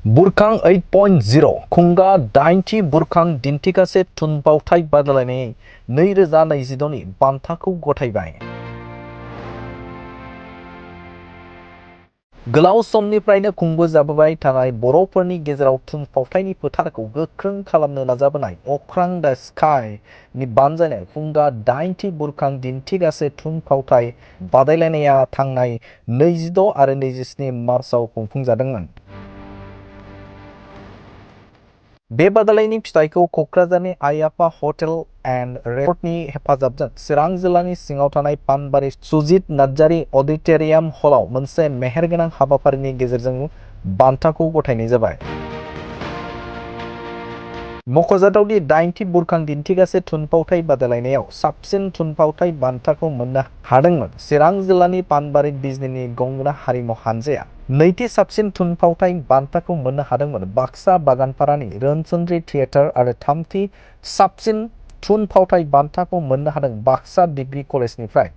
बुरखां 8.0 खुंगा 8थि बुरखां दिन्थिगासे थुनफावथाय बादायलायनाय 2026 नि बान्थाखौ गथायबाय। गोलाव समनिफ्रायनो खुंबोजाबोबाय थानाय बर'फोरनि गेजेराव थुनफावथायनि फोथारखौ गोख्रों खालामनो नाजाबोनाय अख्रां द स्काई नि बानजायनाय खुंगा 8थि बुरखां दिन्थिगासे थुनफावथाय बादायलायनाया थांनाय 26 आरो 27 मार्चआव खुंफुंजादोंमोन। बे बादायलायनायनि फिथाइखौ क'क्राझारनि आइ आफा हटेल एन्ड रिसर्टनि हेफाजाबजों चिरां जिल्लानि सिङाव थानाय पानबारि सुजित नार्जारि अडिट'रियाम हलाव मोनसे मेहेरगोनां हाबाफारिनि गेजेरजों बान्थाखौ गथायनाय जाबाय। मख'जाथावदि 8थि बुरखां दिन्थिगासे थुनफावथाय बादायलायनायाव साबसिन थुनफावथाय बान्थाखौ मोननो हादोंमोन चिरां जिल्लानि पानबारि बिजनीनि गंगोना हारिमु हानजाया। नैथि साबसिन थुनफावथाय बान्थाखौ मोननो हादोंमोन बाक्सा बागानपारानि रोनसोन्द्रि थियेटार आरो थामथि साबसिन थुनफावथाय बान्थाखौ मोननो हादों बाक्सा डिग्री कलेजनिफ्राय।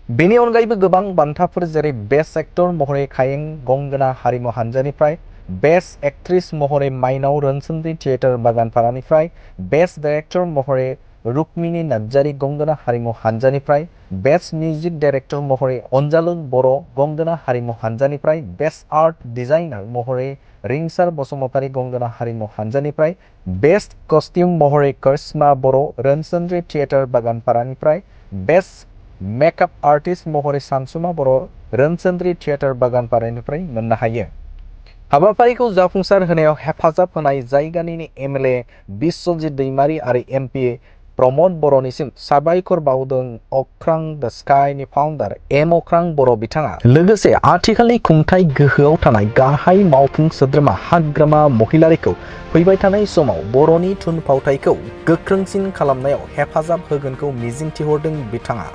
बेनि अनगायैबो गोबां बान्थाफोर जेरै बेस्ट एक्टर महरै खायें गंगोना हारिमु हानजानिफ्राय, बेस्ट एक्ट्रेस महरै माइनाव रोनसोन्द्रि थियेटार बागानपारानिफ्राय, बेस्ट डाइरेक्टर महरै रुक्मिनी नार्जारि गंगोना हारिमु हानजानिफ्राय, बेस्ट मिउजिक डाइरेक्टर महरै अनजालु बर' गंगोना हारिमु हानजानिफ्राय, बेस्ट आर्ट डिजाइनार महरै रिंसार बसुमतारि गंगोना हारिमु हानजानिफ्राय, बेस्ट कस्टिउम महरै करिश्मा बर' रोनसोन्द्रि थियेटार बागानपारानिफ्राय, बेस्ट मेकआप आर्टिस्ट महरै सानसुमा बर' रोनसोन्द्रि थियेटार बागानपारानिफ्राय मोननो हायो। हाबाफारिखौ जाफुंसार होनायाव हेफाजाब होनाय जायगानिनो एमएलए बिस्वजित दैमारि आरो एमपि प्रमद बर'निसिम साबायखर बावदों अख्रां द स्काईनि फाउन्डार एम अख्रां बर' बिथाङा। लोगोसे आथिखालनि खुंथाय गोहोआव थानाय गाहाय मावफुं सोद्रोमा हाग्रामा महिलारिखौ फैबाय थानाय समाव बर'नि थुनफावथायखौ गोख्रोंसिन खालामनायाव हेफाजाब होगोनखौ मिजिंथिहरदों बिथाङा।